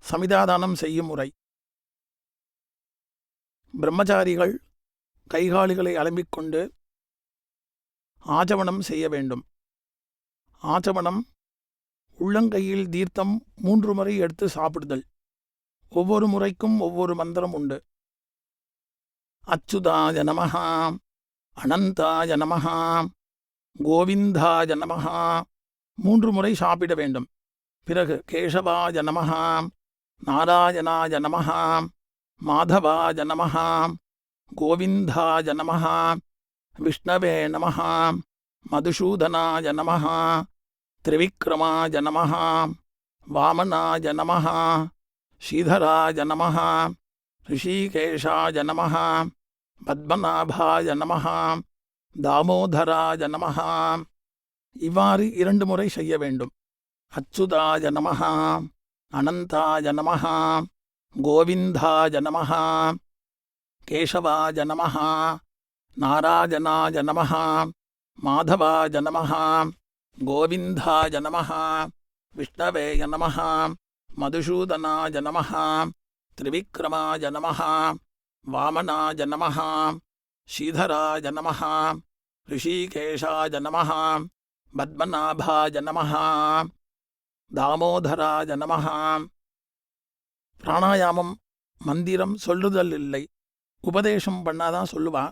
சமிதாதானம் செய்யும் முறை. பிரம்மச்சாரிகள் கைகாலிகளை அலம்பிக்கொண்டு ஆச்சமனம் செய்ய வேண்டும். ஆச்சமனம் உள்ளங்கையில் தீர்த்தம் 3 முறை எடுத்து சாப்பிடுதல். ஒவ்வொரு முறைக்கும் ஒவ்வொரு மந்திரம் உண்டு. அச்சுதாய நமஹ, அனந்தாய நமஹ, கோவிந்தாய நமஹ 3 முறை சாப்பிட வேண்டும். பிறகு கேசவாய நமஹ, நாராயணாய நமஹ, மாதவாய நமஹ, கோவிந்தாய நமஹ, விஷ்ணவே நமஹ, மதுசூதனாய நமஹ, திரிவிக்ரமாய நமஹ, வாமனாய நமஹ, ஸ்ரீதராய நமஹ, ரிஷிகேஷாய நமஹ, பத்மநாபாய நமஹ, தாமோதராய நமஹ இவ்வாறு 2 முறை செய்ய வேண்டும். அச்சுதாய நமஹ, அனந்தாய நமஹ, கோவிந்தாய நமஹ, கேசவாய நமஹ, நாராயணாய நமஹ, மாதவாய நமஹ, கோவிந்தாய நமஹ, விஷ்ணவேய நமஹ, மதுசூதனாய நமஹ, திரிவிக்ரமாய நமஹ, வாமனாய நமஹ, ஸ்ரீதராய நமஹ, ரிஷிகேஷாய நமஹ, பத்மநாபாய நமஹ, தாமோதராய நமஹ. பிராணாயாமம் மந்திரம் சொல்லுதல் இல்லை, உபதேசம் பண்ணாதான் சொல்லுவா.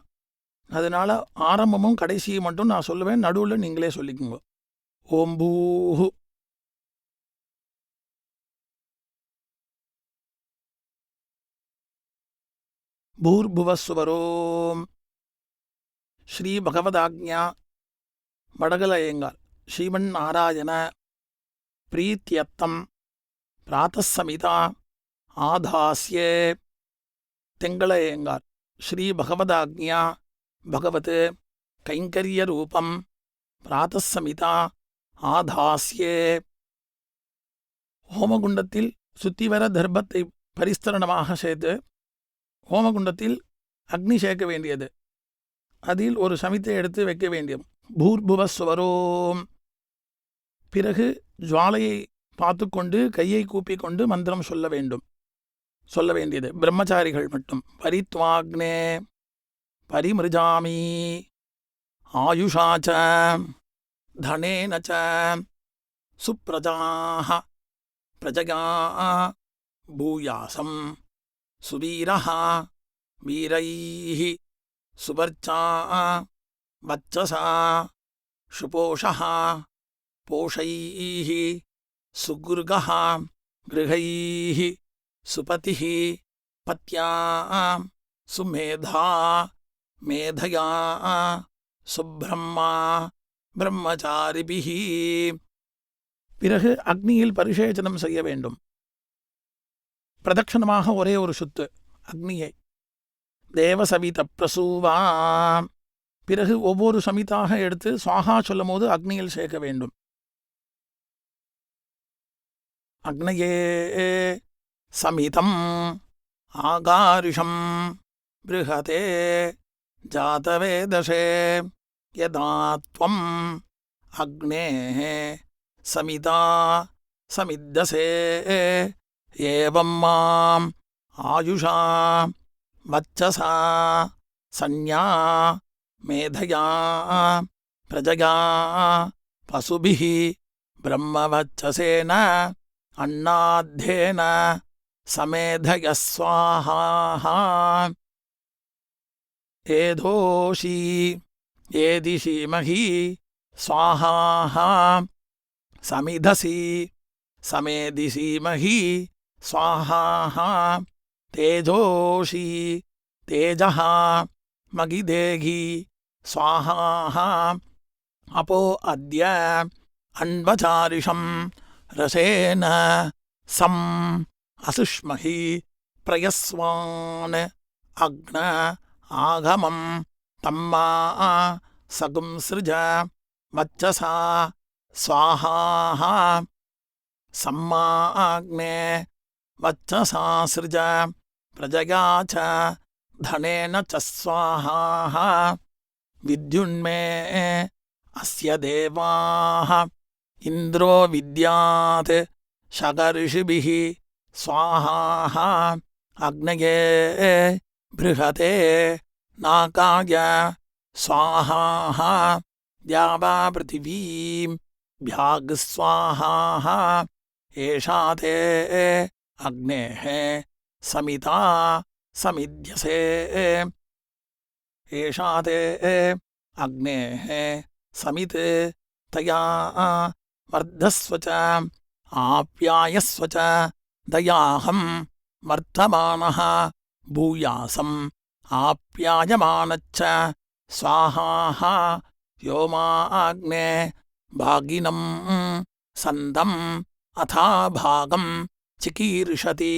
அதனால ஆரம்பமும் கடைசியும் மட்டும் நான் சொல்லுவேன், நடுவில் நீங்களே சொல்லிக்குங்க. ஓம் பூஹு பூர்புவஸ்வரோம். ஸ்ரீ பகவதாக்ஞா வடகலயங்கார் ஸ்ரீமன் நாராயண பிரீத்தியத்தம் பிராத்தசமிதா ஆதாஸ்யே. தெங்களயங்கார் ஸ்ரீ பகவதாக்ஞா பகவத் கைங்கரிய ரூபம் பிராத்தசமிதா ஆதாஸ்யே. ஹோமகுண்டத்தில் சுத்திவர தர்பத்தை பரிஸ்தரணமாக சேர்த்து ஹோமகுண்டத்தில் அக்னி சேர்க்க வேண்டியது. அதில் ஒரு சமித்தை எடுத்து வைக்க வேண்டியது. பூர்புவஸ்வரோம். பிறகு ஜுவாலையை பார்த்து கொண்டு கையை கூப்பிக்கொண்டு மந்திரம் சொல்ல வேண்டும். சொல்ல வேண்டியது பிரம்மச்சாரிகள் மட்டும். பரித்வாக்னே பரிமிருஜாமி ஆயுஷாச்ச தனேனச்ச சுப்ரஜாஹ பிரஜகா பூயாசம் சுவீரஹ வீரைஹ சுபர்ச்சா வச்சசா சுபோஷஹ போஷைஹ சுகுர்கஹ கிருஹைஹ சுபதிஹ பத்யா சுமேதா மேதயா சுப்ரம்மா பிரம்மச்சாரிபிஹி. பிறகு அக்னியில் பரிசேச்சனம் செய்ய வேண்டும். பிரதட்சணமாக ஒரே ஒரு சுத்து அக்னியை. தேவசவித பிரசூவா. பிறகு ஒவ்வொரு சமிதாக எடுத்து சுவாகா சொல்லும் போது அக்னியில் சேர்க்க வேண்டும். அக்னயே சமிதம் ஆகாரிஷம் பிருஹதே ஜாதவேதசே யதா த்வம் அக்னேஹ சமிதா சமித்தசே ஏவம் மாம் ஆயுஷா வச்சசா சன்யா மேதயா பிரஜயா பசுபிஹி பிரம்மவச்சசேன அன்னாத்தேன சமேதய ஸ்வாஹா. ஏதோஷி ஏதிஷீமஹி ஸ்வாஹா சமிதசி சமேதிஷீமஹி ஸ்வாஹா. தேஜோஷி தேஜஹ மகிதேகி ஸ்வாஹா. அப்போ அத்ய அன்வசாரிஷம் ரசேன சம் அசுஷ்மஹி பிரயஸ்வான் அக்ன ஆகமம் தம்மா சகும்ஸ்ருஜ வச்சசா ஸ்வாஹா. சம்மாக்னே வச்சசா ஸ்ருஜ பிரஜயா ச தனேன ச ஸ்வாஹா. வித்யுன்மே அஸ்ய தேவாः இந்திரோ வித்யாத் சகர்ஷிபிः स्वाहा अग्नये बृहते नाकाय स्वाहा द्यावा पृथिवीभ्याग स्वाहा एषा ते अग्नेः समिता समिध्यसे एषा ते अग्नेः समित् तया वर्धस्व च आप्यायस्व च दयाहं वर्धमानः भूयासम् आप्यायमानच्च स्वाहा व्योमाग्ने भागिनं सन्दम् अथा भागं चिकीर्षति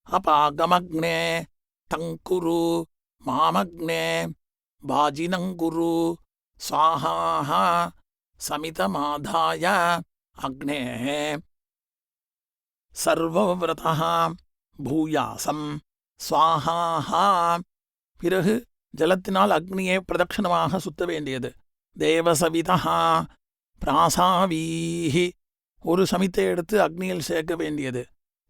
अपागमग्ने तङ्कुरु मामग्ने भाजिनङ्कुरु स्वाहा समितमाधाय अग्नेः सर्वव्रतः भूयासम् स्वाहा பிறகு ஜலத்தினால் அக்னியை பிரதட்சணமாக சுத்த வேண்டியது. தேவசவிதா பிராசாவீஹி ஒரு சமித்தை எடுத்து அக்னியில் சேர்க்க வேண்டியது.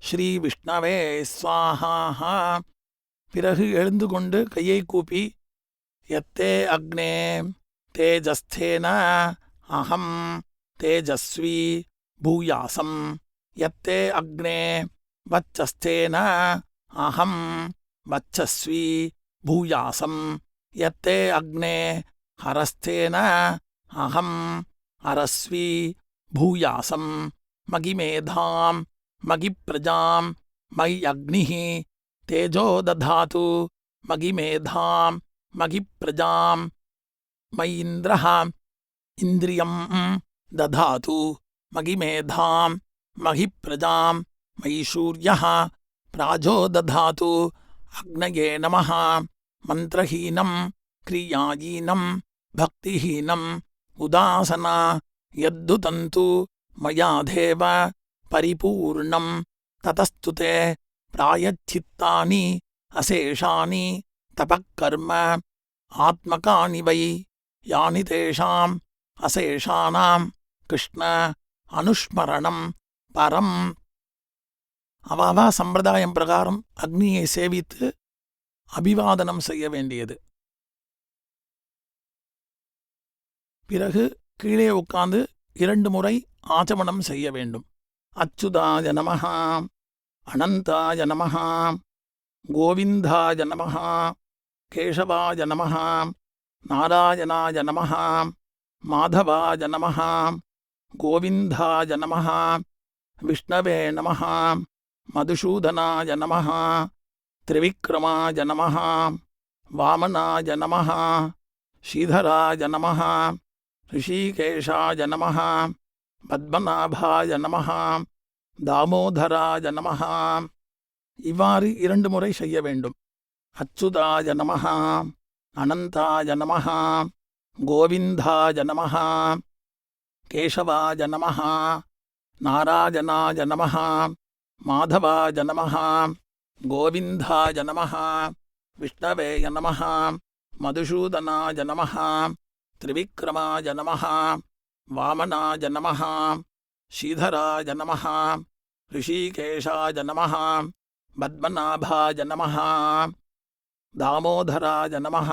ஸ்ரீ விஷ்ணவே ஸ்வாஹா பிறகு எழுந்து கொண்டு கையை கூப்பி யத்தே அக்னே தேஜஸ்தேன அஹம் தேஜஸ்வி பூயாசம் யத்தே அக்னே வச்சஸ்தேன அஹம் வச்சஸ்வி भूयासं यत्ते अग्ने हरस्तेन अहम् हरस्वी भूयासं मगिमेधां मगिप्रजां मयि अग्निः तेजो दधातु मगिमेधां मगिप्रजां मयीन्द्रः इन्द्रियं दधातु मगिमेधां मगिप्रजां मयि सूर्यः प्राजो दधातु अग्नये नमः मन्त्रहीनं क्रियाहीनं भक्तिहीनं उदासना यद्दुतन्तु मया देव परिपूर्णं ततस्तु ते प्रायश्चित्तानि अशेषानि तपःकर्म आत्मकानि वै यानि तेषाम् अशेषाणां कृष्ण अनुस्मरणं परम् அவாவா சம்பிரதாயம் பிரகாரம் அக்னியை சேவித்து அபிவாதனம் செய்ய வேண்டியது. பிறகு கீழே உட்கார்ந்து 2 முறை ஆச்சமனம் செய்ய வேண்டும். அச்சுதாய நமஹ அனந்தாய நமஹ கோவிந்தாய நமஹ கேசவாய நமஹ நாராயணாய நமஹ மாதவாய நமஹ கோவிந்தாய நமஹ விஷ்ணவே நமஹ मधुसूदनाय नमः त्रिविक्रमाय नमः वामनाय नमः श्रीधराय नमः ऋषिकेशाय नमः पद्मनाभाय नमः दामोदराय नमः இவ்வாறு 2 முறை செய்ய வேண்டும். அச்சுதாய நமஹ அனந்தாய நமஹ கோவிந்தாய நமஹ கேசவாய நமஹ நாராயணாய நமஹ माधवाय नमः गोविन्दाय नमः विष्णवे नमः मधुसूदनाय नमः त्रिविक्रमाय नमः वामनाय नमः श्रीधराय नमः ऋषिकेशाय नमः पद्मनाभाय नमः दामोदराय नमः